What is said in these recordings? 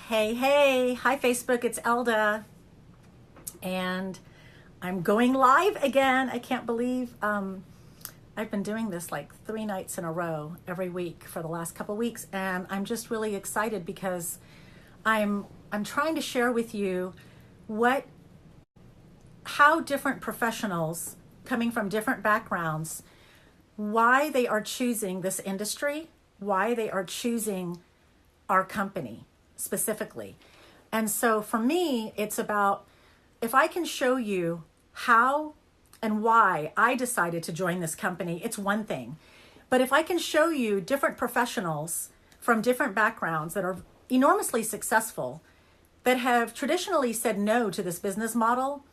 Hey, hey. Hi, Facebook. It's Elda. And I'm going live again. I can't believe I've been doing this like 3 nights in a row every week for the last couple weeks. And I'm just really excited because I'm trying to share with you what how different professionals coming from different backgrounds, why they are choosing this industry, why they are choosing our company specifically. And so for me, it's about if I can show you how and why I decided to join this company, it's one thing. But if I can show you different professionals from different backgrounds that are enormously successful, that have traditionally said no to this business model,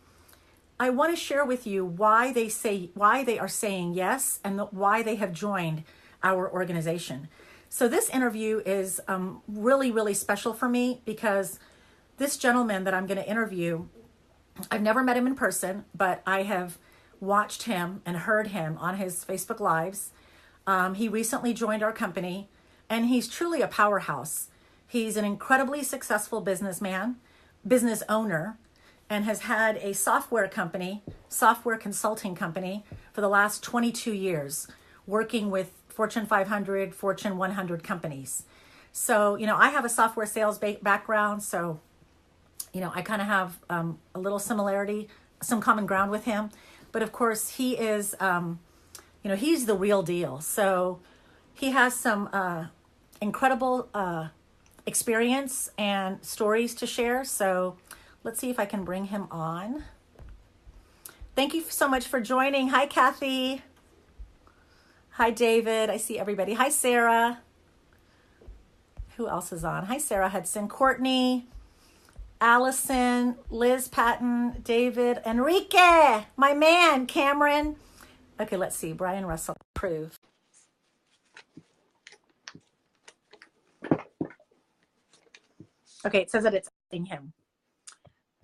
I want to share with you why they are saying yes and why they have joined our organization. So this interview is really, really special for me because this gentleman that I'm going to interview, I've never met him in person, but I have watched him and heard him on his Facebook Lives. He recently joined our company, and he's truly a powerhouse. He's an incredibly successful business owner, and has had a software consulting company for the last 22 years, working with Fortune 500, Fortune 100 companies. So, I have a software sales background, so, I kind of have a little similarity, some common ground with him. But of course, he is, he's the real deal. So he has some incredible experience and stories to share. So let's see if I can bring him on. Thank you so much for joining. Hi, Kathy. Hi, David. I see everybody. Hi, Sarah. Who else is on? Hi, Sarah Hudson, Courtney, Allison, Liz Patton, David, Enrique, my man, Cameron. Okay, let's see. Brian Russell, approve. Okay, it says that it's him.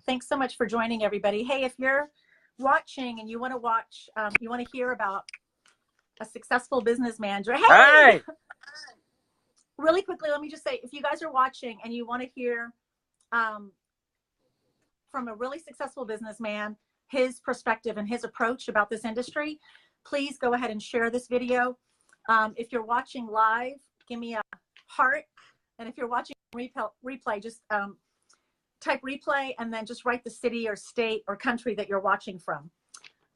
Thanks so much for joining, everybody. Hey, if you're watching and you want to hear about a successful business manager. Hey! Hi. Really quickly, let me just say, if you guys are watching and you want to hear from a really successful businessman, his perspective and his approach about this industry, please go ahead and share this video. If you're watching live, give me a heart. And if you're watching replay, just type replay and then just write the city or state or country that you're watching from.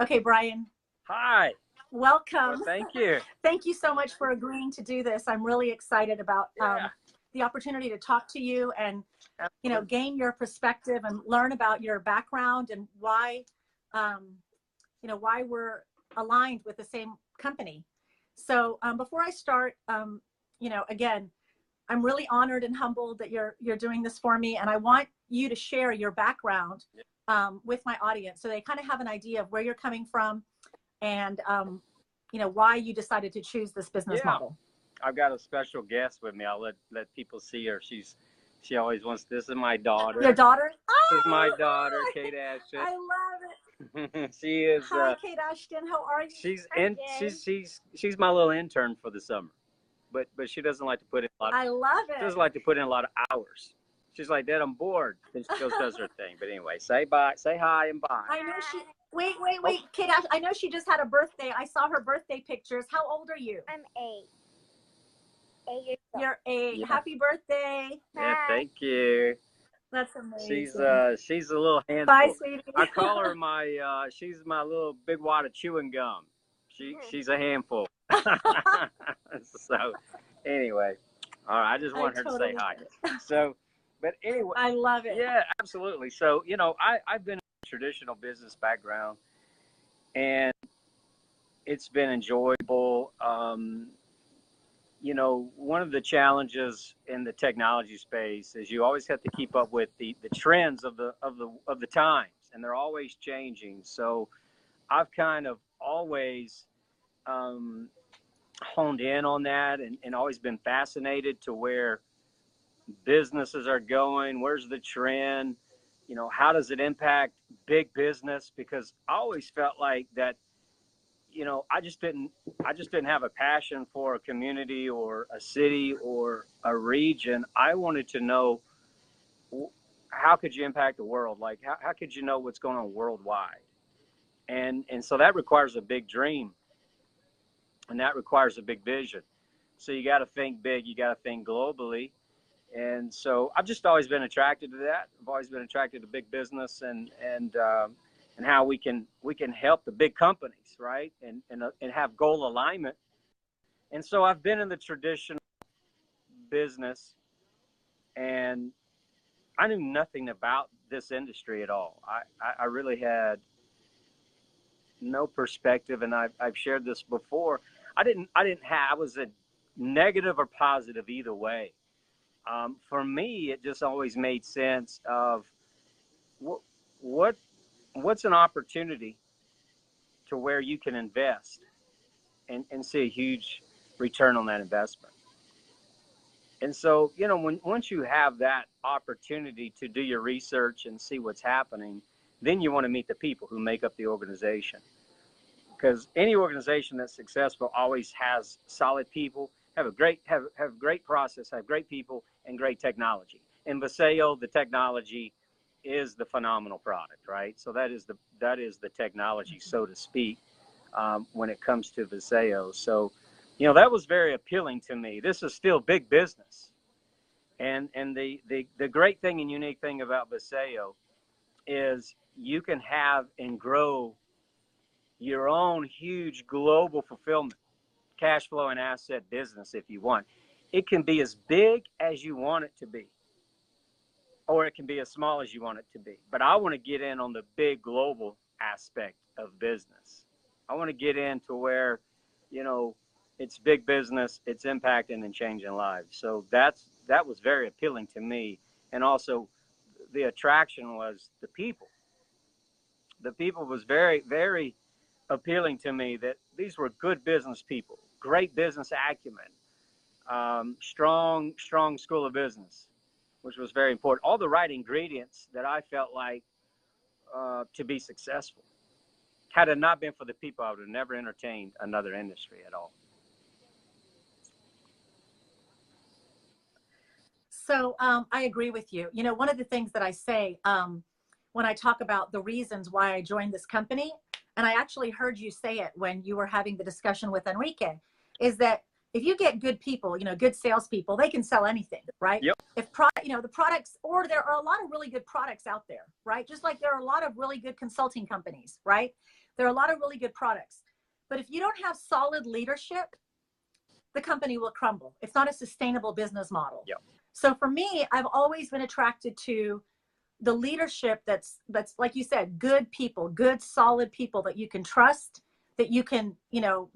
Okay, Brian. Hi. Welcome. Well, thank you. Thank you so much for agreeing to do this. I'm really excited about the opportunity to talk to you and, gain your perspective and learn about your background and why, why we're aligned with the same company. So before I start, again, I'm really honored and humbled that you're doing this for me. And I want you to share your background with my audience so they kind of have an idea of where you're coming from and, why you decided to choose this business model. I've got a special guest with me. I'll let people see her. She always wants, this is my daughter. Your daughter? This is my daughter, Kate Ashton. I love it. She is. Hi, Kate Ashton. How are you? She's my little intern for the summer, but she doesn't like to put in a lot. I love it. She doesn't like to put in a lot of hours. She's like, Dad, I'm bored. Then she goes does her thing. But anyway, say bye, say hi, and bye. I know she. Wait, Kate Ashton. I know she just had a birthday. I saw her birthday pictures. How old are you? I'm 8. 8 years old. You're 8. Yeah. Happy birthday. Yeah, thank you. That's amazing. She's a little handful. Bye, sweetie. I call her she's my little big wad of chewing gum. She's a handful. So anyway, all right. I just want her to say hi. So, but anyway, I love it. Yeah, absolutely. So I've been in a traditional business background, and it's been enjoyable. One of the challenges in the technology space is you always have to keep up with the trends of the times, and they're always changing. So I've kind of always honed in on that and always been fascinated to where businesses are going. Where's the trend? How does it impact big business? Because I always felt like that I just didn't have a passion for a community or a city or a region. I wanted to know how could you impact the world? Like, how could you know what's going on worldwide? And so that requires a big dream, and that requires a big vision. So you got to think big, you got to think globally. And so I've just always been attracted to that. I've always been attracted to big business and how we can help the big companies, right? And have goal alignment. And so I've been in the traditional business, and I knew nothing about this industry at all. I really had no perspective, and I've shared this before. I was a negative or positive either way. For me, it just always made sense of what, what what's an opportunity to where you can invest and see a huge return on that investment. And so, once you have that opportunity to do your research and see what's happening, then you want to meet the people who make up the organization. Because any organization that's successful always has solid people, have great process, have great people, and great technology. In Viseo, the technology is the phenomenal product, right? So that is the technology, so to speak, when it comes to Viseo. So, that was very appealing to me. This is still big business, and the great thing and unique thing about Viseo is you can have and grow your own huge global fulfillment, cash flow, and asset business if you want. It can be as big as you want it to be, or it can be as small as you want it to be. But I want to get in on the big global aspect of business. I want to get into where, it's big business, it's impacting and changing lives. So that was very appealing to me. And also the attraction was the people. The people was very, very appealing to me, that these were good business people, great business acumen, strong school of business, which was very important. All the right ingredients that I felt like to be successful. Had it not been for the people, I would have never entertained another industry at all. So I agree with you. One of the things that I say when I talk about the reasons why I joined this company, and I actually heard you say it when you were having the discussion with Enrique, is that if you get good people, good salespeople, they can sell anything, right? Yep. If the products, or there are a lot of really good products out there, right? Just like there are a lot of really good consulting companies, right? There are a lot of really good products. But if you don't have solid leadership, the company will crumble. It's not a sustainable business model. Yep. So for me, I've always been attracted to the leadership that's like you said, good people, good solid people that you can trust, that you can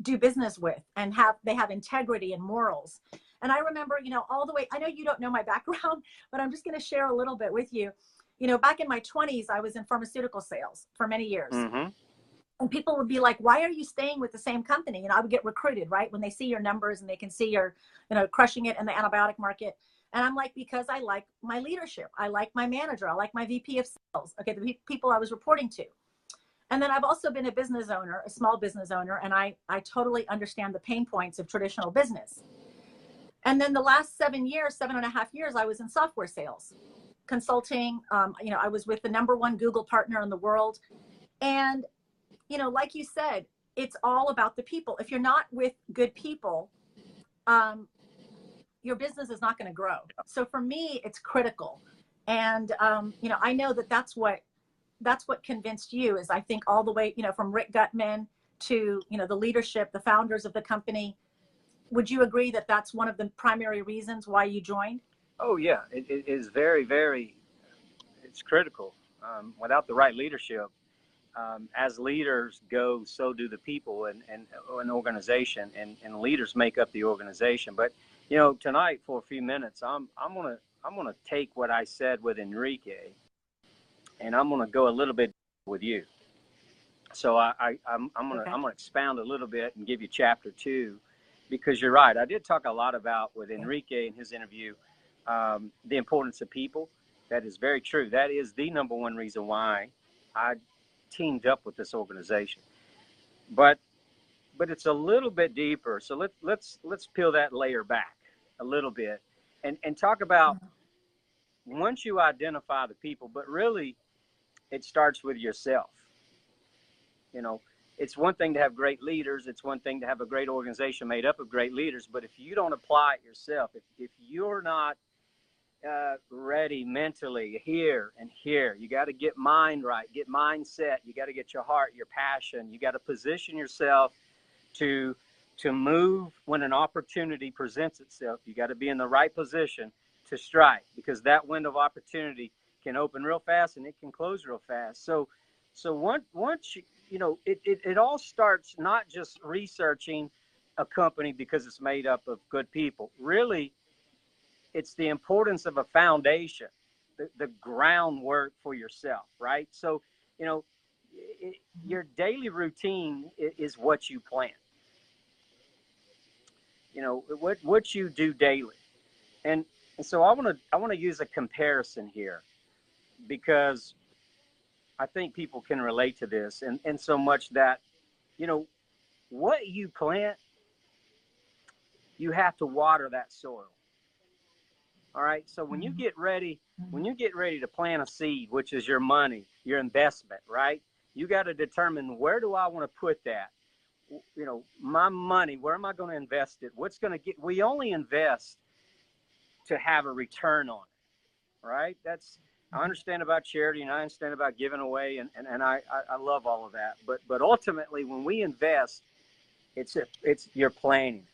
do business with, and they have integrity and morals. And I remember all the way, I know you don't know my background, but I'm just going to share a little bit with you. Back in my 20s, I was in pharmaceutical sales for many years. Mm-hmm. And people would be like, why are you staying with the same company? And I would get recruited, right? When they see your numbers and they can see you're crushing it in the antibiotic market. And I'm like, because I like my leadership. I like my manager. I like my VP of sales. Okay, the people I was reporting to. And then I've also been a business owner, a small business owner, and I totally understand the pain points of traditional business. And then the last 7.5 years, I was in software sales, consulting. I was with the #1 Google partner in the world. And, like you said, it's all about the people. If you're not with good people, your business is not going to grow. So for me, it's critical. And, I know that's what convinced you, is I think all the way, from Rick Gutman to, the leadership, the founders of the company. Would you agree that that's one of the primary reasons why you joined? Oh yeah, it is very, very, it's critical. Without the right leadership, as leaders go, so do the people and an organization, and leaders make up the organization. But tonight for a few minutes, I'm gonna take what I said with Enrique, and I'm gonna go a little bit with you. So I'm gonna expound a little bit and give you chapter 2, because you're right. I did talk a lot about with Enrique in his interview, the importance of people. That is very true. That is the #1 reason why I teamed up with this organization. But it's a little bit deeper. So let's peel that layer back a little bit and talk about once you identify the people, but really it starts with yourself. You know, it's one thing to have great leaders. It's one thing to have a great organization made up of great leaders. But if you don't apply it yourself, if you're not ready mentally here and here, you got to get mind right, get mindset. You got to get your heart, your passion. You got to position yourself to move when an opportunity presents itself. You got to be in the right position to strike, because that window of opportunity can open real fast and it can close real fast. So once you know, it all starts not just researching a company because it's made up of good people. Really, it's the importance of a foundation, the groundwork for yourself, right? So, you know, your daily routine is what you plan. You know, what you do daily. And so I want to use a comparison here, because I think people can relate to this, and so much that, you know, what you plant, you have to water that soil. All right. So when you get ready, to plant a seed, which is your money, your investment, right? You got to determine, where do I want to put that? You know, my money, where am I going to invest it? What's going to get, we only invest to have a return on it, right? I understand about charity, and I understand about giving away, and I love all of that. But ultimately, when we invest, it's you're planning.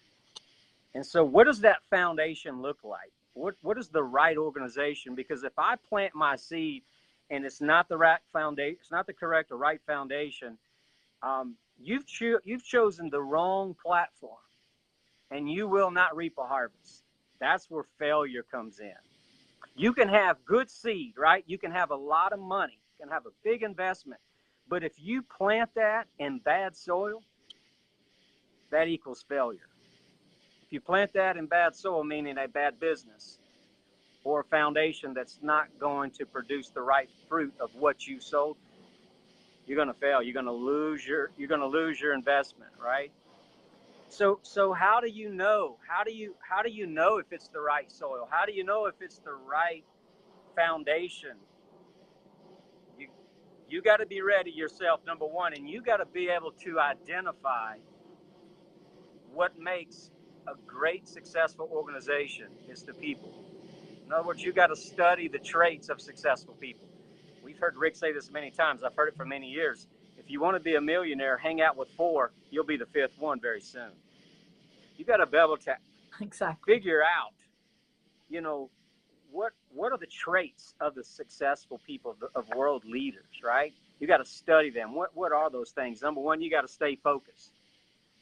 And so what does that foundation look like? What is the right organization? Because if I plant my seed and it's not the right foundation, it's not the correct or right foundation, you've chosen the wrong platform, and you will not reap a harvest. That's where failure comes in. You can have good seed, right? You can have a lot of money, you can have a big investment, but if you plant that in bad soil, that equals failure. If you plant that in bad soil, meaning a bad business or a foundation that's not going to produce the right fruit of what you sowed, you're going to fail. You're going to lose your investment, right? So how do you know? How do you know if it's the right soil? How do you know if it's the right foundation? You got to be ready yourself, number one, and you got to be able to identify what makes a great, successful organization is the people. In other words, you got to study the traits of successful people. We've heard Rick say this many times. I've heard it for many years. If you want to be a millionaire, hang out with 4. You'll be the 5th one very soon. You got to be able to figure out, you know, what are the traits of the successful people, of world leaders, right? You got to study them. What are those things? Number one, you got to stay focused.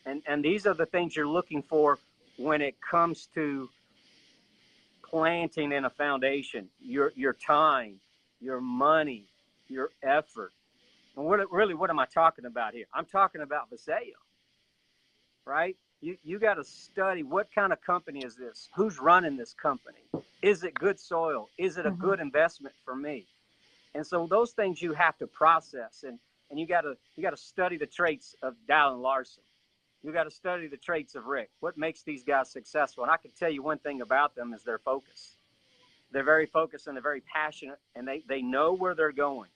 And these are the things you're looking for when it comes to planting in a foundation: your time, your money, your effort. And what am I talking about here? I'm talking about Visayo, right? You got to study, what kind of company is this? Who's running this company? Is it good soil? Is it a good investment for me? And so those things you have to process, and you got to study the traits of Dallin Larson. You got to study the traits of Rick. What makes these guys successful? And I can tell you one thing about them is their focus. They're very focused, and they're very passionate, and they know where they're going.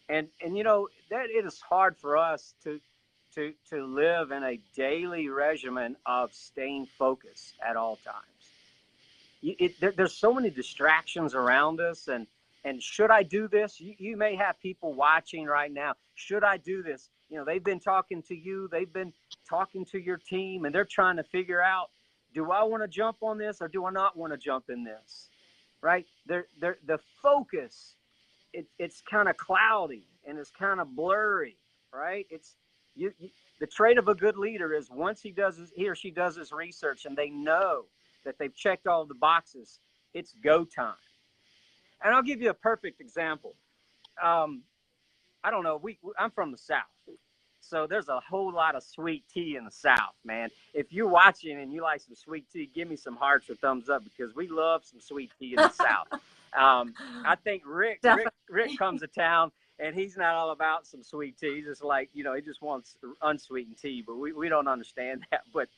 And you know, that it is hard for us to live in a daily regimen of staying focused at all times. There's so many distractions around us, and should I do this? You may have people watching right now. Should I do this? You know, they've been talking to you, they've been talking to your team, and they're trying to figure out, do I want to jump on this, or do I not want to jump in this? Right? The focus, it's kind of cloudy and it's kind of blurry, right? It's the trait of a good leader is, once he or she does his research and they know that they've checked all the boxes, it's go time. And I'll give you a perfect example. I don't know. I'm from the South, so there's a whole lot of sweet tea in the South, man. If you're watching and you like some sweet tea, give me some hearts or thumbs up, because we love some sweet tea in the South. I think Rick comes to town, and he's not all about some sweet tea. He's just like, you know, he just wants unsweetened tea, but we don't understand that. But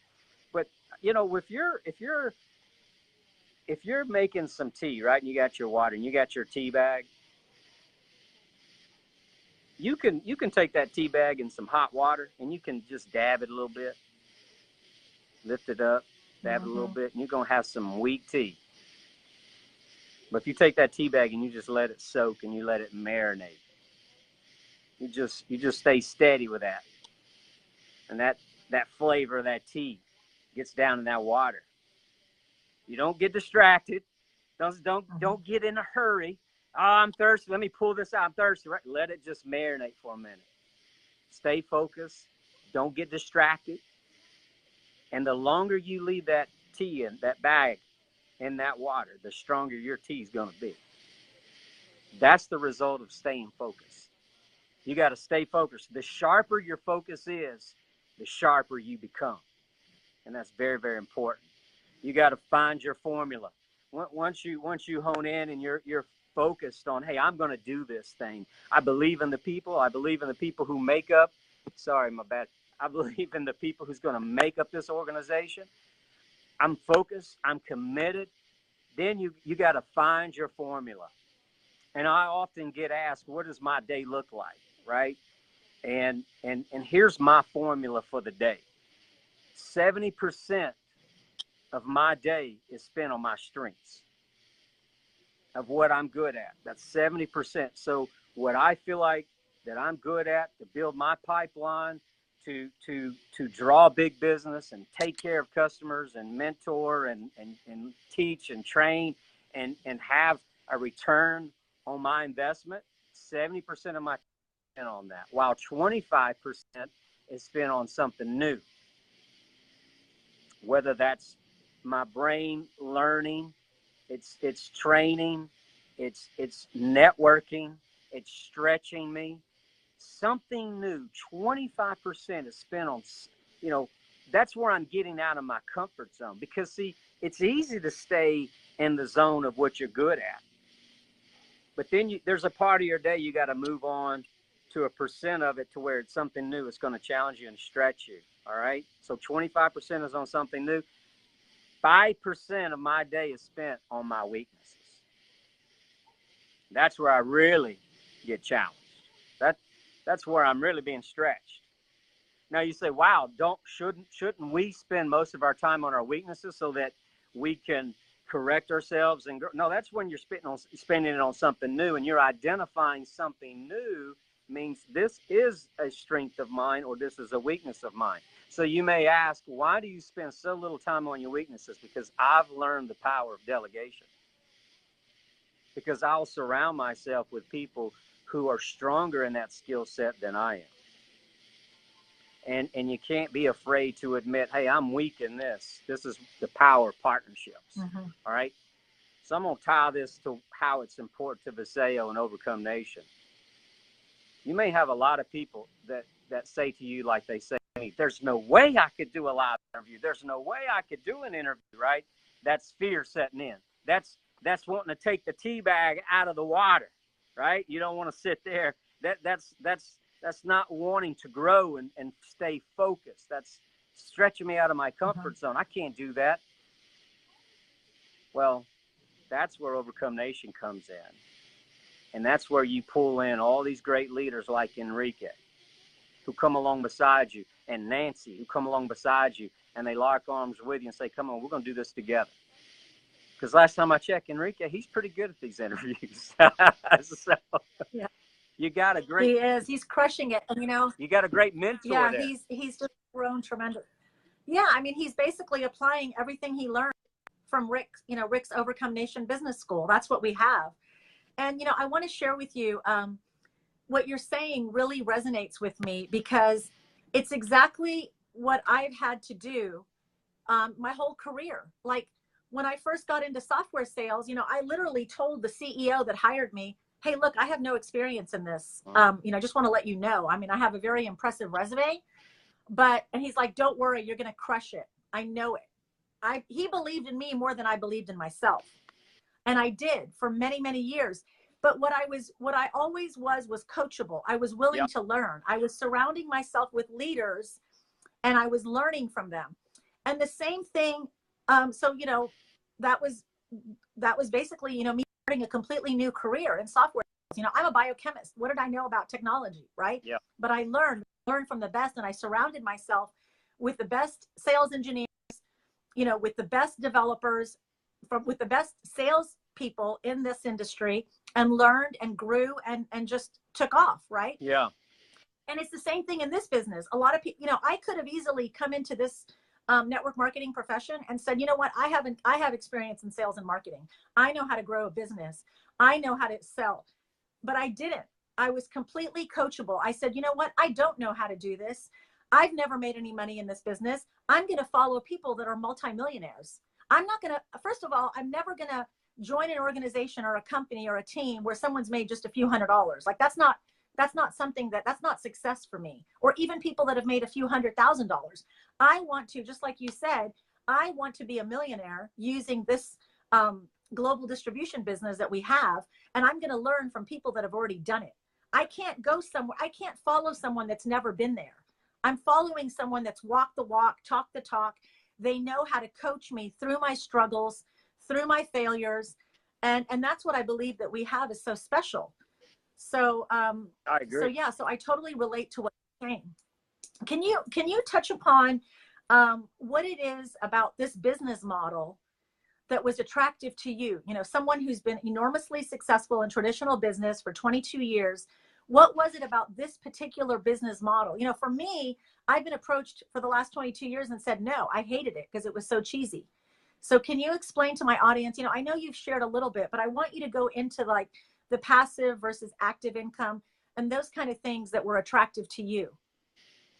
you know, if if you're making some tea, right, and you got your water and you got your tea bag, you can take that tea bag in some hot water and you can just dab it a little bit, lift it up, dab it a little bit, and you're gonna have some weak tea. But if you take that tea bag and you just let it soak and you let it marinate, you just stay steady with that, and that flavor of that tea gets down in that water. You don't get distracted. Don't get in a hurry. Oh, I'm thirsty. Let me pull this out. I'm thirsty. Right? Let it just marinate for a minute. Stay focused. Don't get distracted. And the longer you leave that tea in that bag in that water, the stronger your tea is going to be. That's the result of staying focused. You got to stay focused. The sharper your focus is, the sharper you become. And that's very, very important. You got to find your formula. Once you hone in and you're focused on, hey, I'm going to do this thing. I believe in the people. I believe in the people who make up. Sorry, my bad. I believe in the people who's going to make up this organization. I'm focused. I'm committed. Then you got to find your formula. And I often get asked, what does my day look like, right? And here's my formula for the day. 70% of my day is spent on my strengths, of what I'm good at. That's 70%. So what I feel like that I'm good at, to build my pipeline, to draw big business and take care of customers and mentor and teach and train and have a return on my investment, 70% of my time is spent on that, while 25% is spent on something new. Whether that's my brain learning, it's training, it's networking, it's stretching me. Something new. 25% is spent on, that's where I'm getting out of my comfort zone. Because see, it's easy to stay in the zone of what you're good at. But then there's a part of your day you got to move on to a percent of it to where it's something new. It's going to challenge you and stretch you. All right. So 25% is on something new. 5% of my day is spent on my weaknesses. That's where I really get challenged. That's where I'm really being stretched. Now you say, wow, shouldn't we spend most of our time on our weaknesses so that we can correct ourselves and grow? No, that's when you're spending it on something new, and you're identifying something new means this is a strength of mine or this is a weakness of mine. So you may ask, why do you spend so little time on your weaknesses? Because I've learned the power of delegation. Because I'll surround myself with people who are stronger in that skill set than I am. And you can't be afraid to admit, hey, I'm weak in this. This is the power of partnerships. All right. So I'm going to tie this to how it's important to Viseo and Overcome Nation. You may have a lot of people that say to you, like they say, there's no way I could do a live interview. There's no way I could do an interview, right? That's fear setting in. That's wanting to take the tea bag out of the water, right? You don't want to sit there. That's not wanting to grow and stay focused. That's stretching me out of my comfort zone. I can't do that. Well, that's where Overcome Nation comes in. And that's where you pull in all these great leaders like Enrique, who come along beside you, and Nancy, who come along beside you, and they lock arms with you and say, come on, we're going to do this together. Because last time I checked, Enrique, he's pretty good at these interviews. So, yeah. You got a great... He is. He's crushing it. And, you got a great mentor there. He's just grown tremendous. Yeah, I mean, he's basically applying everything he learned from Rick's Overcome Nation Business School. That's what we have. And, I want to share with you what you're saying really resonates with me, because it's exactly what I've had to do my whole career. Like when I first got into software sales, I literally told the CEO that hired me, hey, look, I have no experience in this. Just want to let you know. I mean, I have a very impressive resume, and he's like, don't worry, you're going to crush it. I know it. He believed in me more than I believed in myself. And I did for many, many years. But what I always was coachable. I was willing to learn. I was surrounding myself with leaders, and I was learning from them. And the same thing. So, that was that was basically, me starting a completely new career in software. I'm a biochemist. What did I know about technology, right? Yeah. But I learned from the best, and I surrounded myself with the best sales engineers, with the best developers, with the best sales people in this industry, and learned and grew and just took off, right? Yeah. And it's the same thing in this business. A lot of people, I could have easily come into this network marketing profession and said, you know what, I have experience in sales and marketing. I know how to grow a business. I know how to sell, but I didn't. I was completely coachable. I said, you know what, I don't know how to do this. I've never made any money in this business. I'm going to follow people that are multimillionaires. I'm not going to, first of all, I'm never going to join an organization or a company or a team where someone's made just a few $100s. Like that's not something that's not success for me, or even people that have made a few $100,000. I want to, just like you said, I want to be a millionaire using this global distribution business that we have. And I'm going to learn from people that have already done it. I can't go somewhere. I can't follow someone that's never been there. I'm following someone that's walked the walk, talked the talk. They know how to coach me through my struggles, through my failures. And that's what I believe that we have is so special. So, I agree. So yeah, so I totally relate to what you're saying. Can you touch upon what it is about this business model that was attractive to you? Someone who's been enormously successful in traditional business for 22 years. What was it about this particular business model? For me, I've been approached for the last 22 years and said, no, I hated it because it was so cheesy. So can you explain to my audience, I know you've shared a little bit, but I want you to go into like the passive versus active income and those kind of things that were attractive to you.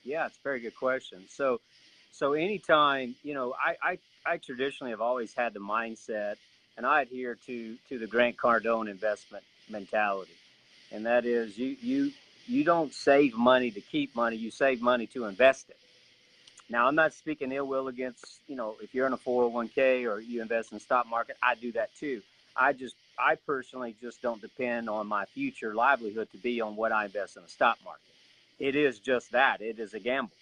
Yeah, it's a very good question. So anytime, I traditionally have always had the mindset, and I adhere to the Grant Cardone investment mentality. And that is you don't save money to keep money, you save money to invest it. Now, I'm not speaking ill will against, if you're in a 401k or you invest in the stock market, I do that too. I personally just don't depend on my future livelihood to be on what I invest in the stock market. It is just that. It is a gamble,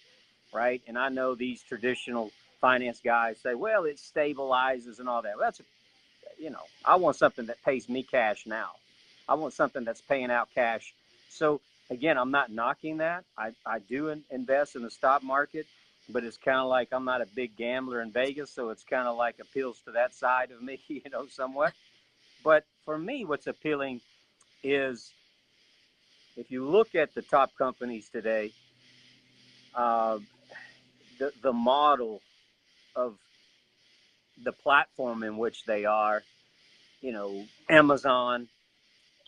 right? And I know these traditional finance guys say, well, it stabilizes and all that. Well, I want something that pays me cash now. I want something that's paying out cash. So again, I'm not knocking that. I do invest in the stock market, but it's kind of like I'm not a big gambler in Vegas, so it's kind of like appeals to that side of me, somewhat. But for me, what's appealing is if you look at the top companies today, the model of the platform in which they are, Amazon,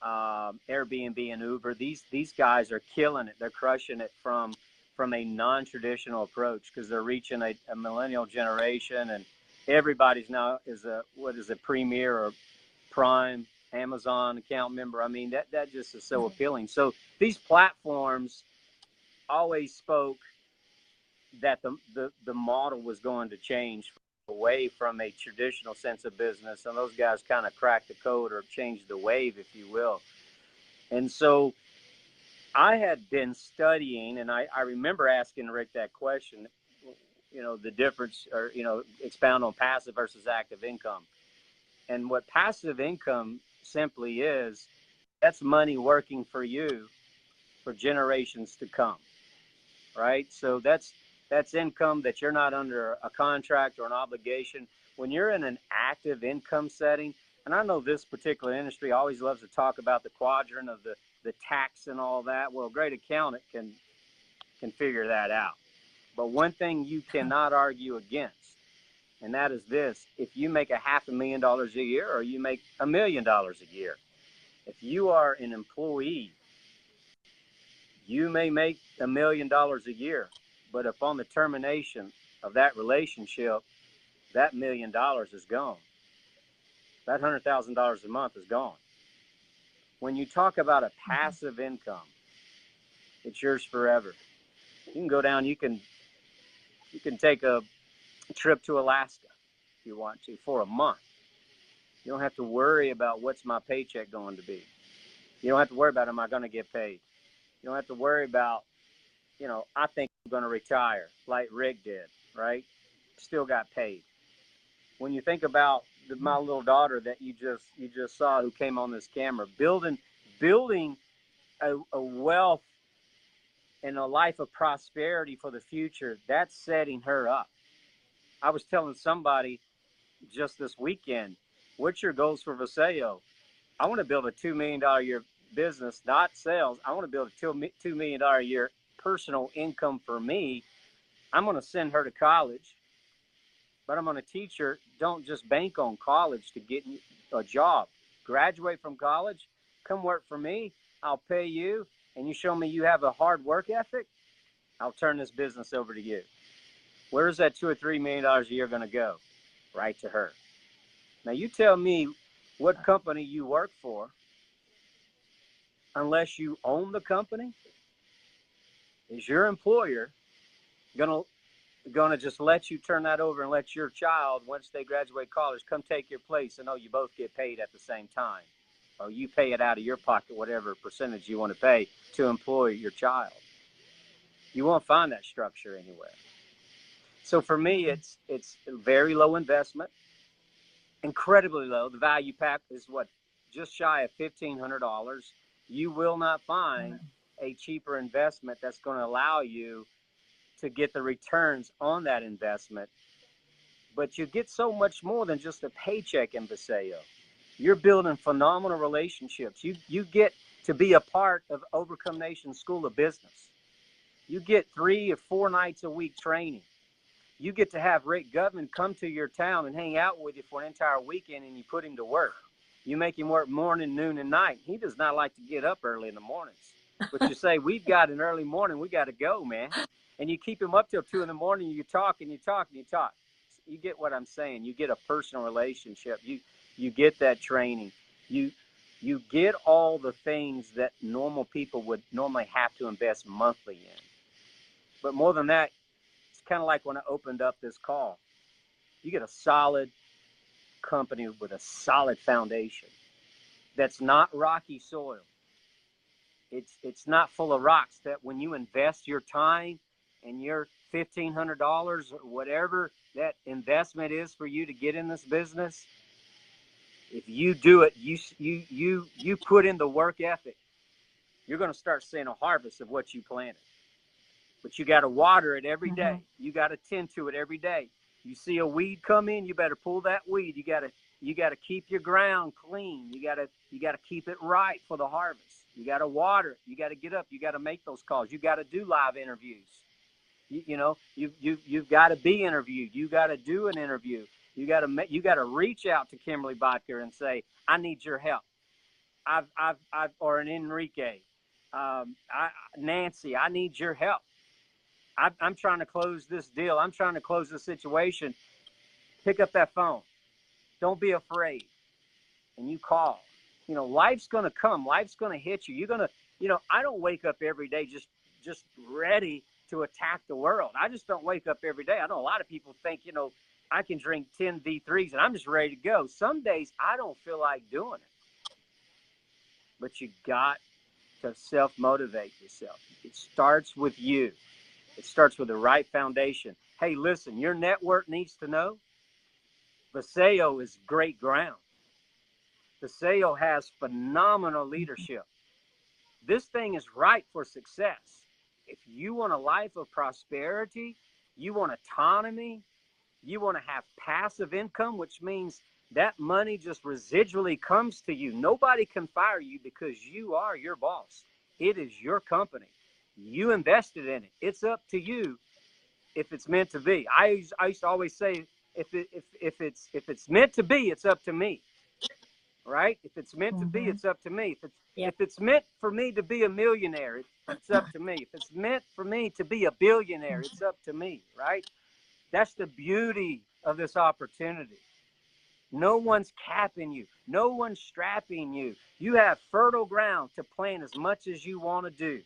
Airbnb, and Uber, these guys are killing it. They're crushing it from a non-traditional approach because they're reaching a millennial generation, and everybody's now is a premier or Prime Amazon account member. I mean, that just is so appealing. So these platforms always spoke that the model was going to change away from a traditional sense of business, and those guys kind of cracked the code or changed the wave, if you will. And so I had been studying, and I remember asking Rick that question, the difference, or, expound on passive versus active income. And what passive income simply is, that's money working for you for generations to come, right? So that's income that you're not under a contract or an obligation. When you're in an active income setting, and I know this particular industry always loves to talk about the quadrant of the tax and all that. Well, a great accountant can figure that out. But one thing you cannot argue against, and that is this: if you make $500,000 a year or you make $1 million a year, if you are an employee, you may make $1 million a year, but upon the termination of that relationship, that $1 million is gone. That $100,000 a month is gone. When you talk about a passive income, it's yours forever. You can go down, you can take a trip to Alaska if you want to for a month. You don't have to worry about what's my paycheck going to be. You don't have to worry about, am I going to get paid? You don't have to worry about, I think I'm going to retire like Rick did, right? Still got paid. When you think about my little daughter that you just saw, who came on this camera, building a wealth and a life of prosperity for the future. That's setting her up. I was telling somebody just this weekend, what's your goals for Visayo? I want to build a $2 million a year business, not sales. I want to build a $2 million a year personal income for me. I'm going to send her to college, but I'm going to teach her, don't just bank on college to get a job. Graduate from college, come work for me. I'll pay you, and you show me you have a hard work ethic, I'll turn this business over to you. Where's that $2 or $3 million a year going to go? Right to her. Now, you tell me what company you work for, unless you own the company. Is your employer gonna just let you turn that over and let your child, once they graduate college, come take your place, and you both get paid at the same time, or you pay it out of your pocket, whatever percentage you want to pay to employ your child? You won't find that structure anywhere. So for me, it's very low investment, incredibly low. The value pack is just shy of $1,500. You will not find a cheaper investment that's going to allow you to get the returns on that investment. But you get so much more than just a paycheck in Visayo. You're building phenomenal relationships. You get to be a part of Overcome Nation School of Business. You get 3 or 4 nights a week training. You get to have Rick Gutman come to your town and hang out with you for an entire weekend, and you put him to work. You make him work morning, noon, and night. He does not like to get up early in the mornings. But you say, we've got an early morning, we got to go, man. And you keep him up till 2 in the morning, you talk and you talk and you talk. You get what I'm saying. You get a personal relationship. You get that training. You get all the things that normal people would normally have to invest monthly in. But more than that, it's kind of like when I opened up this call. You get a solid company with a solid foundation that's not rocky soil. It's not full of rocks, that when you invest your time and your $1,500 or whatever that investment is for you to get in this business, if you do it, you put in the work ethic, you're going to start seeing a harvest of what you planted. But you got to water it every day. You got to tend to it every day. You see a weed come in, you better pull that weed. You got to keep your ground clean. You got to keep it right for the harvest. You got to water it. You got to get up. You got to make those calls. You got to do live interviews. You've got to be interviewed. You got to do an interview. You got to reach out to Kimberly Bodker and say, I need your help. Or an Enrique, Nancy, I need your help. I'm trying to close this deal. I'm trying to close this situation. Pick up that phone. Don't be afraid. And you call. Life's going to come. Life's going to hit you. You're going to, I don't wake up every day just ready to attack the world. I just don't wake up every day. I know a lot of people think, I can drink 10 V3s and I'm just ready to go. Some days I don't feel like doing it. But you got to self-motivate yourself. It starts with you. It starts with the right foundation. Hey, listen, your network needs to know Visayo is great ground. Visayo has phenomenal leadership. This thing is ripe for success. If you want a life of prosperity, you want autonomy, you want to have passive income, which means that money just residually comes to you. Nobody can fire you because you are your boss. It is your company. You invested in it. It's up to you if it's meant to be. I used to always say, if it's meant to be, it's up to me. Right? If it's meant to be, it's up to me. If it's meant for me to be a millionaire, it's up to me. If it's meant for me to be a billionaire, it's up to me. Right? That's the beauty of this opportunity. No one's capping you. No one's strapping you. You have fertile ground to plan as much as you want to do.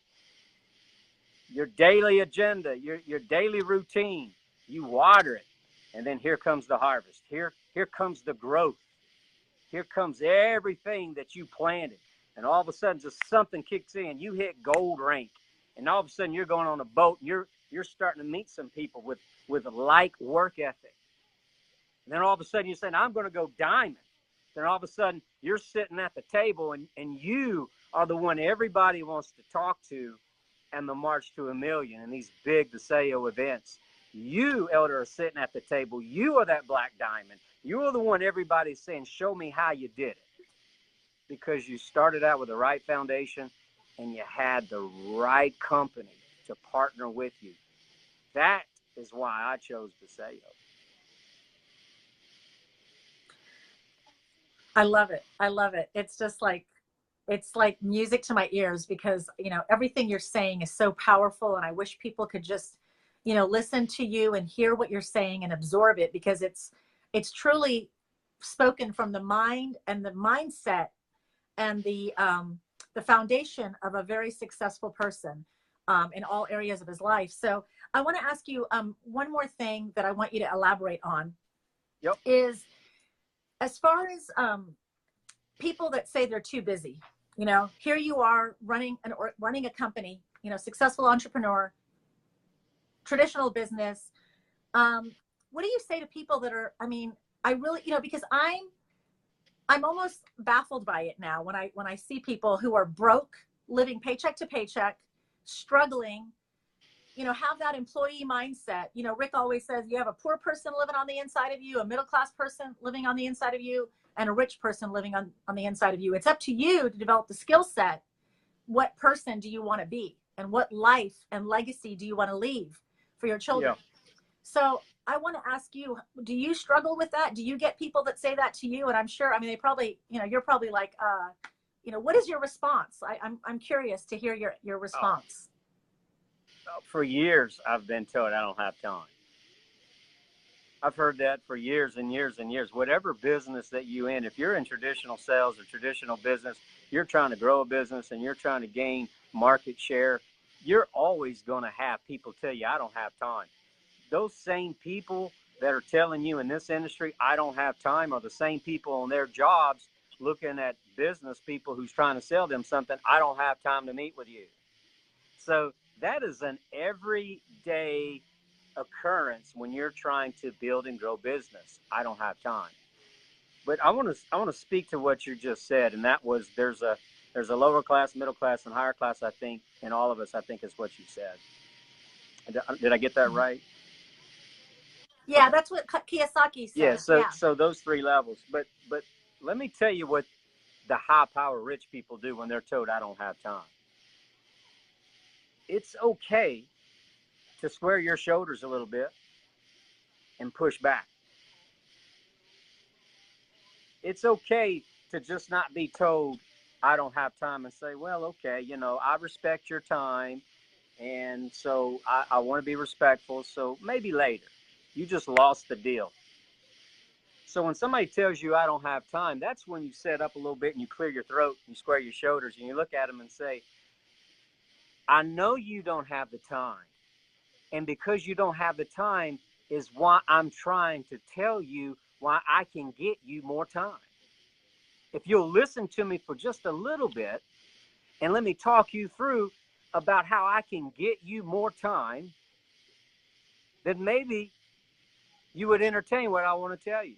Your daily agenda, your daily routine, you water it, and then here comes the harvest. Here comes the growth. Here comes everything that you planted, and all of a sudden, just something kicks in. You hit gold rank, and all of a sudden, you're going on a boat, and you're starting to meet some people with like work ethic. And then all of a sudden you say, I'm going to go diamond. Then all of a sudden you're sitting at the table and you are the one everybody wants to talk to and the March to a Million and these big DeSayo events. You, Elder, are sitting at the table. You are that black diamond. You are the one everybody's saying, show me how you did it. Because you started out with the right foundation and you had the right company to partner with you. That is why I chose DeSayo. I love it. I love it. It's just like, it's like music to my ears because, you know, everything you're saying is so powerful. And I wish people could just, you know, listen to you and hear what you're saying and absorb it because it's truly spoken from the mind and the mindset and the foundation of a very successful person in all areas of his life. So I want to ask you one more thing that I want you to elaborate on. Yep. Is as far as people that say they're too busy, you know, here you are running a company, you know, successful entrepreneur, traditional business. What do you say to people that are, I mean, I really, you know, because I'm almost baffled by it now when I see people who are broke, living paycheck to paycheck, struggling, you know, have that employee mindset. You know, Rick always says you have a poor person living on the inside of you, a middle-class person living on the inside of you, and a rich person living on the inside of you. It's up to you to develop the skill set. What person do you want to be? And what life and legacy do you want to leave for your children? Yeah. So I want to ask you, do you struggle with that? Do you get people that say that to you? And I'm sure, I mean, they probably, you know, you're probably like, you know, what is your response? I'm curious to hear your response. For years, I've been told I don't have time. I've heard that for years and years and years. Whatever business that you're in, if you're in traditional sales or traditional business, you're trying to grow a business and you're trying to gain market share, you're always going to have people tell you, I don't have time. Those same people that are telling you in this industry, I don't have time, are the same people on their jobs looking at business people who's trying to sell them something. I don't have time to meet with you. So that is an everyday occurrence when you're trying to build and grow business. I don't have time. But I want to speak to what you just said, and that was there's a lower class, middle class, and higher class. I think in all of us, I think is what you said. Did I get that right? Yeah, that's what Kiyosaki said. Yeah. So those three levels. But let me tell you what the high power rich people do when they're told I don't have time. It's okay to square your shoulders a little bit and push back. It's okay to just not be told I don't have time and say, well, okay, you know, I respect your time. And so I want to be respectful. So maybe later. You just lost the deal. So when somebody tells you I don't have time, that's when you set up a little bit and you clear your throat, and you square your shoulders, and you look at them and say, I know you don't have the time. And because you don't have the time is why I'm trying to tell you why I can get you more time. If you'll listen to me for just a little bit and let me talk you through about how I can get you more time, then maybe you would entertain what I want to tell you.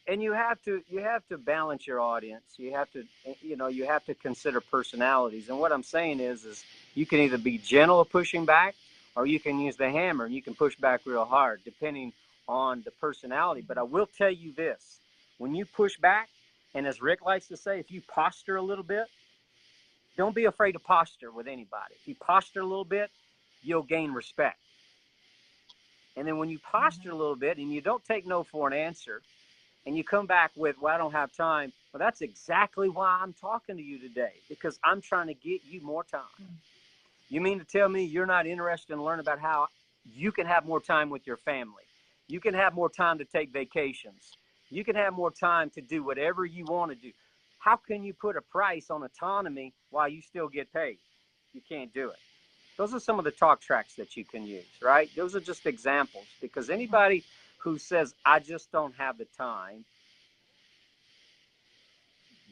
And you have to balance your audience. You have to consider personalities. And what I'm saying is you can either be gentle at pushing back, or you can use the hammer and you can push back real hard, depending on the personality. But I will tell you this: when you push back, and as Rick likes to say, if you posture a little bit, don't be afraid to posture with anybody. If you posture a little bit, you'll gain respect. And then when you posture a little bit and you don't take no for an answer, and you come back with, well, I don't have time. Well, that's exactly why I'm talking to you today, because I'm trying to get you more time. You mean to tell me you're not interested in learning about how you can have more time with your family? You can have more time to take vacations. You can have more time to do whatever you want to do. How can you put a price on autonomy while you still get paid? You can't do it. Those are some of the talk tracks that you can use, right? Those are just examples, because anybody who says, I just don't have the time,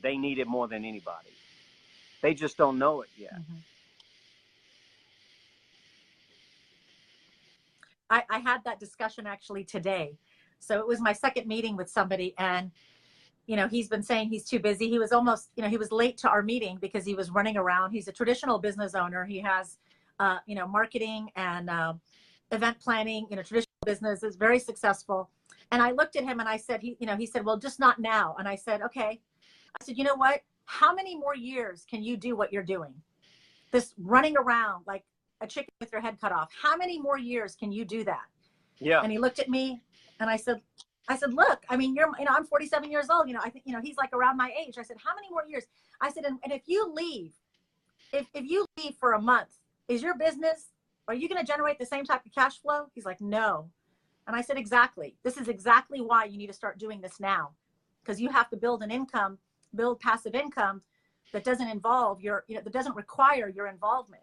they need it more than anybody. They just don't know it yet. Mm-hmm. I had that discussion actually today. So it was my second meeting with somebody, and he's been saying he's too busy. He was almost, he was late to our meeting because he was running around. He's a traditional business owner. He has, marketing and event planning, traditional business, is very successful. And I looked at him and I said, he said, well, just not now. And I said, okay. I said, you know what? How many more years can you do what you're doing? This running around like a chicken with your head cut off. How many more years can you do that? Yeah. And he looked at me and I said, look, I mean, I'm 47 years old. I think, he's like around my age. I said, how many more years? I said, and if you leave, if you leave for a month, is your business, are you going to generate the same type of cash flow? He's like, no. And I said, exactly. This is exactly why you need to start doing this now, because you have to build passive income that doesn't involve that doesn't require your involvement.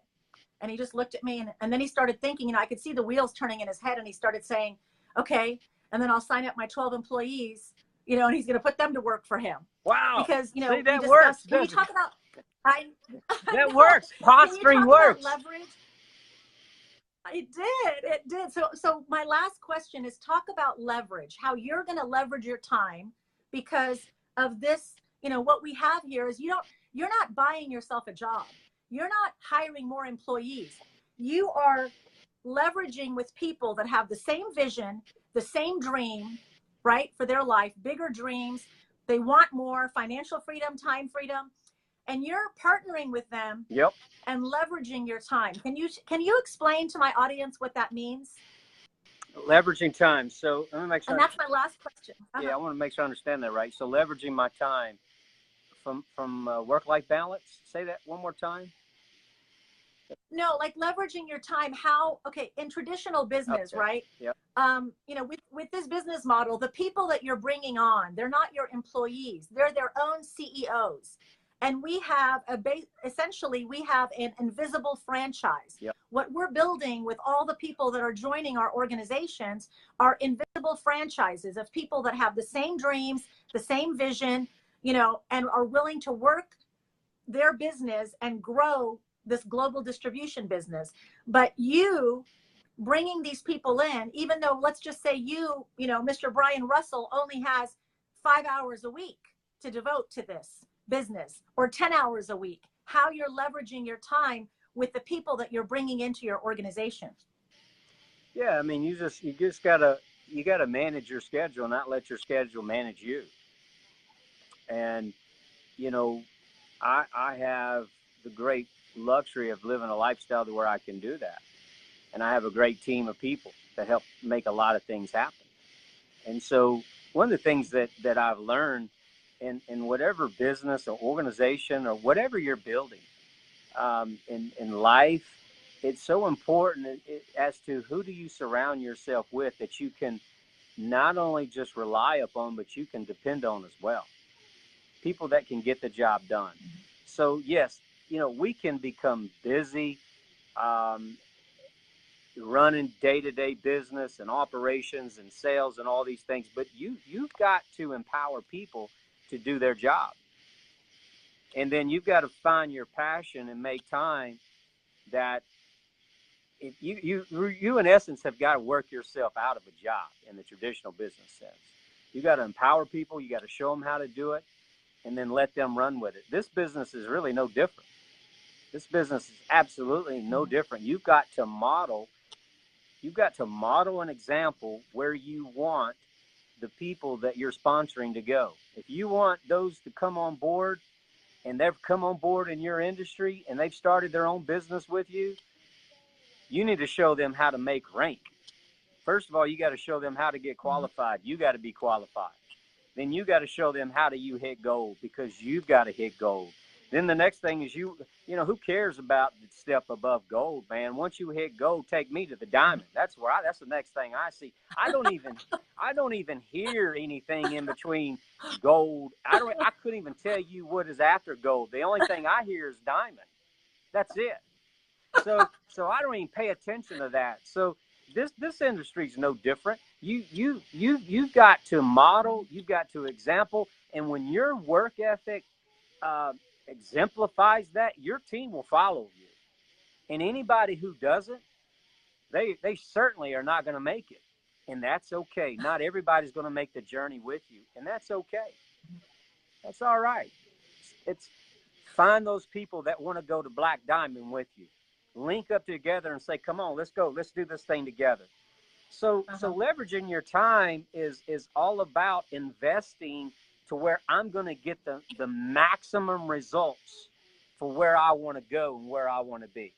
And he just looked at me and then he started thinking, I could see the wheels turning in his head, and he started saying, okay, and then I'll sign up my 12 employees, and he's going to put them to work for him. Wow. Because, See, that we works. can you talk about, that works. Posturing works. Leverage? It did. So my last question is, talk about leverage, how you're going to leverage your time because of this. What we have here is you're not buying yourself a job. You're not hiring more employees. You are leveraging with people that have the same vision, the same dream, right, for their life, bigger dreams. They want more financial freedom, time freedom, and you're partnering with them. Yep. And leveraging your time. Can you explain to my audience what that means? Leveraging time. So let me make sure. And that's my last question. Yeah, I want to make sure I understand that right. So leveraging my time from work-life balance. Say that one more time. No, like leveraging your time. How? Okay, in traditional business, okay. Right? Yep. With this business model, the people that you're bringing on, they're not your employees. They're their own CEOs. And we have essentially we have an invisible franchise. Yep. What we're building with all the people that are joining our organizations are invisible franchises of people that have the same dreams, the same vision, and are willing to work their business and grow this global distribution business. But you bringing these people in, even though let's just say Mr. Brian Russell only has 5 hours a week to devote to this business, or 10 hours a week, how you're leveraging your time with the people that you're bringing into your organization. Yeah, I mean, you just gotta manage your schedule, not let your schedule manage you. And I have the great luxury of living a lifestyle to where I can do that, and I have a great team of people that help make a lot of things happen. And so one of the things that I've learned in whatever business or organization or whatever you're building in life, it's so important as to who do you surround yourself with that you can not only just rely upon, but you can depend on as well. People that can get the job done. So yes, we can become busy running day-to-day business and operations and sales and all these things, but you've got to empower people to do their job. And then you've got to find your passion and make time that if you in essence have got to work yourself out of a job in the traditional business sense. You got to empower people. You got to show them how to do it and then let them run with it. This business is really no different. This business is absolutely no different. You've got to model an example where you want the people that you're sponsoring to go. If you want those to come on board and they've come on board in your industry and they've started their own business with you, you need to show them how to make rank. First of all, you got to show them how to get qualified. You got to be qualified. Then you got to show them how do you hit gold, because you've got to hit gold. Then the next thing is who cares about the step above gold, man? Once you hit gold, take me to the diamond. That's the next thing I see. I don't even hear anything in between gold. I couldn't even tell you what is after gold. The only thing I hear is diamond. That's it. So I don't even pay attention to that. So this industry is no different. You've got to model, you've got to example, and when your work ethic exemplifies that, your team will follow you. And anybody who doesn't, they certainly are not going to make it. And that's okay. Not everybody's going to make the journey with you, and that's okay. That's all right. It's find those people that want to go to Black Diamond with you. Link up together and say, "Come on, let's go. Let's do this thing together." So leveraging your time is all about investing to where I'm going to get the maximum results for where I want to go and where I want to be.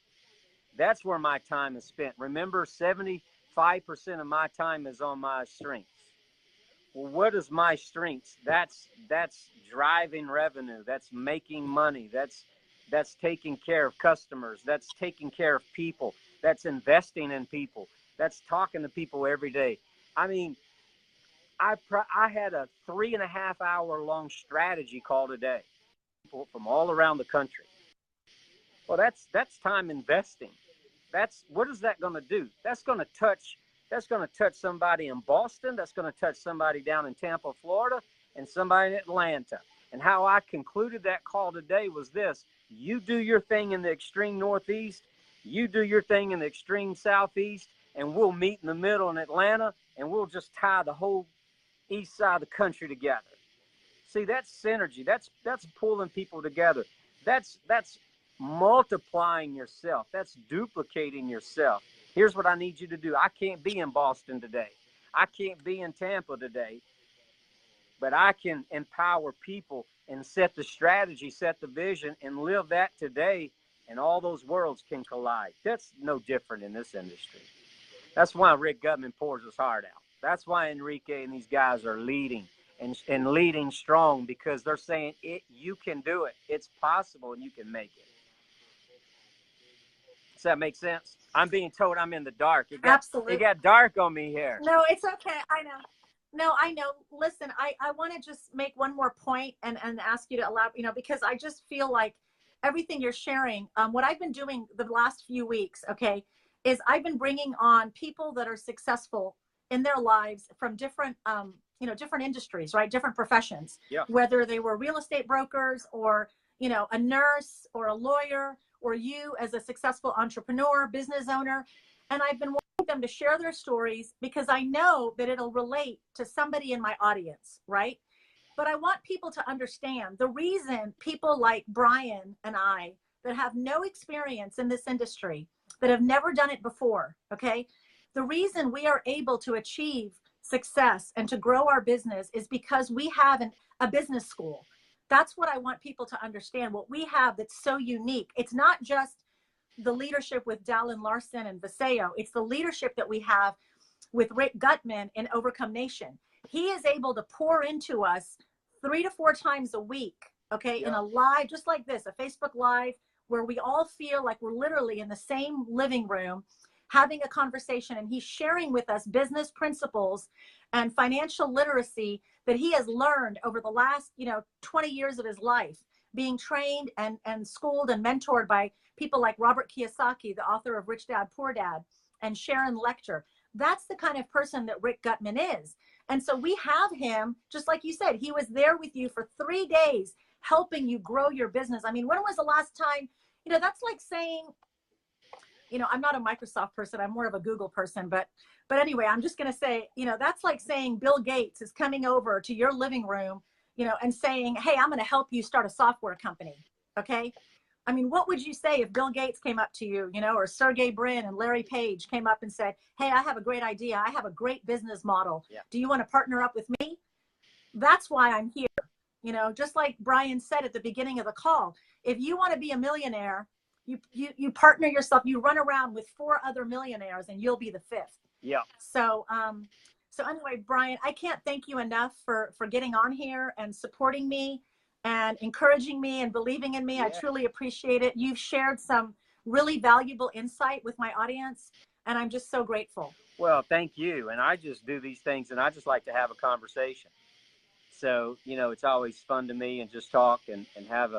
That's where my time is spent. Remember, 75% of my time is on my strengths. Well, what is my strengths? That's driving revenue. That's making money. That's taking care of customers. That's taking care of people. That's investing in people. That's talking to people every day. I mean, I had a 3.5 hour long strategy call today. People from all around the country. Well, that's time investing. What is that going to do? That's going to touch somebody in Boston. That's going to touch somebody down in Tampa, Florida, and somebody in Atlanta. And how I concluded that call today was this: you do your thing in the extreme Northeast, you do your thing in the extreme Southeast, and we'll meet in the middle in Atlanta, and we'll just tie the whole east side of the country together. See, that's synergy. That's pulling people together. That's multiplying yourself. That's duplicating yourself. Here's what I need you to do. I can't be in Boston today. I can't be in Tampa today. But I can empower people and set the strategy, set the vision, and live that today, and all those worlds can collide. That's no different in this industry. That's why Rick Gutman pours his heart out. That's why Enrique and these guys are leading and leading strong, because they're saying you can do it. It's possible, and you can make it. Does that make sense? I'm being told I'm in the dark. Absolutely. It got dark on me here. No, it's okay. I know. No, I know. Listen, I want to just make one more point and ask you to allow, because I just feel like everything you're sharing, what I've been doing the last few weeks, okay, is I've been bringing on people that are successful in their lives from different, different industries, right? Different professions, yeah. Whether they were real estate brokers or, a nurse or a lawyer, or you as a successful entrepreneur, business owner. And I've been wanting them to share their stories because I know that it'll relate to somebody in my audience, right? But I want people to understand the reason people like Brian and I that have no experience in this industry, that have never done it before, okay? The reason we are able to achieve success and to grow our business is because we have a business school. That's what I want people to understand. What we have that's so unique. It's not just the leadership with Dallin Larson and Viseo. It's the leadership that we have with Rick Gutman in Overcome Nation. He is able to pour into us 3 to 4 times a week, okay, yeah. in a live, just like this, a Facebook Live, where we all feel like we're literally in the same living room having a conversation, and he's sharing with us business principles and financial literacy that he has learned over the last 20 years of his life, being trained and schooled and mentored by people like Robert Kiyosaki, the author of Rich Dad Poor Dad, and Sharon Lechter. That's the kind of person that Rick Gutman is. And so we have him, just like you said, he was there with you for 3 days helping you grow your business. I mean, when was the last time, that's like saying, I'm not a Microsoft person. I'm more of a Google person. But anyway, I'm just going to say, that's like saying Bill Gates is coming over to your living room, and saying, hey, I'm going to help you start a software company. Okay. I mean, what would you say if Bill Gates came up to you, or Sergey Brin and Larry Page came up and said, hey, I have a great idea. I have a great business model. Yeah. Do you want to partner up with me? That's why I'm here. Just like Brian said at the beginning of the call, if you want to be a millionaire, you partner yourself, you run around with 4 other millionaires and you'll be the 5th. Yeah. So anyway, Brian, I can't thank you enough for getting on here and supporting me and encouraging me and believing in me. Yeah. I truly appreciate it. You've shared some really valuable insight with my audience, and I'm just so grateful. Well, thank you. And I just do these things, and I just like to have a conversation. So, it's always fun to me and just talk and have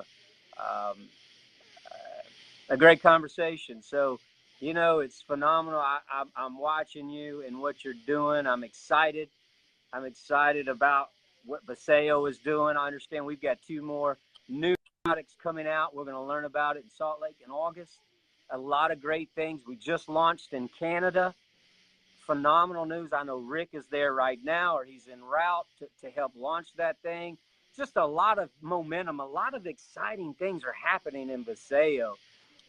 a great conversation. So, it's phenomenal. I'm watching you and what you're doing. I'm excited. I'm excited about what Viseo is doing. I understand we've got 2 more new products coming out. We're going to learn about it in Salt Lake in August. A lot of great things. We just launched in Canada phenomenal news. I know Rick is there right now, or he's en route to help launch that thing. Just a lot of momentum, a lot of exciting things are happening in Viseo,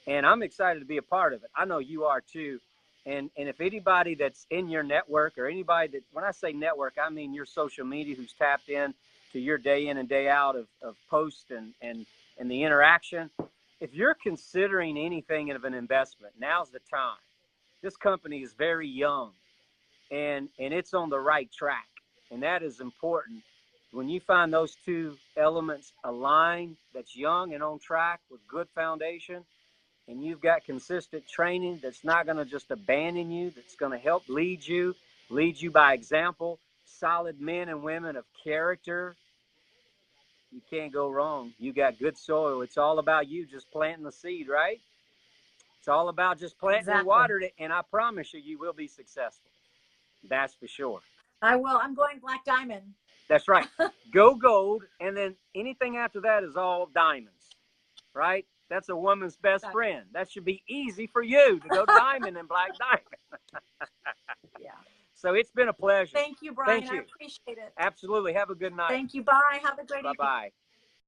and I'm excited to be a part of it. I know you are too. And if anybody that's in your network, or anybody that, when I say network, I mean your social media, who's tapped in to your day in and day out of posts and the interaction, if you're considering anything of an investment, now's the time. This company is very young, and it's on the right track, and that is important. When you find those two elements aligned, that's young and on track with good foundation, and you've got consistent training that's not going to just abandon you, that's going to help lead you by example, solid men and women of character, you can't go wrong. You got good soil. It's all about you just planting the seed, right? It's all about just planting and watering it, and I promise you, you will be successful. That's for sure. I will. I'm going Black Diamond. That's right. Go gold, and then anything after that is all diamonds, right? That's a woman's best friend. That should be easy for you to go diamond and Black Diamond. Yeah. So it's been a pleasure. Thank you, Brian. Thank you. I appreciate it. Absolutely. Have a good night. Thank you. Bye. Have a great evening. Bye-bye.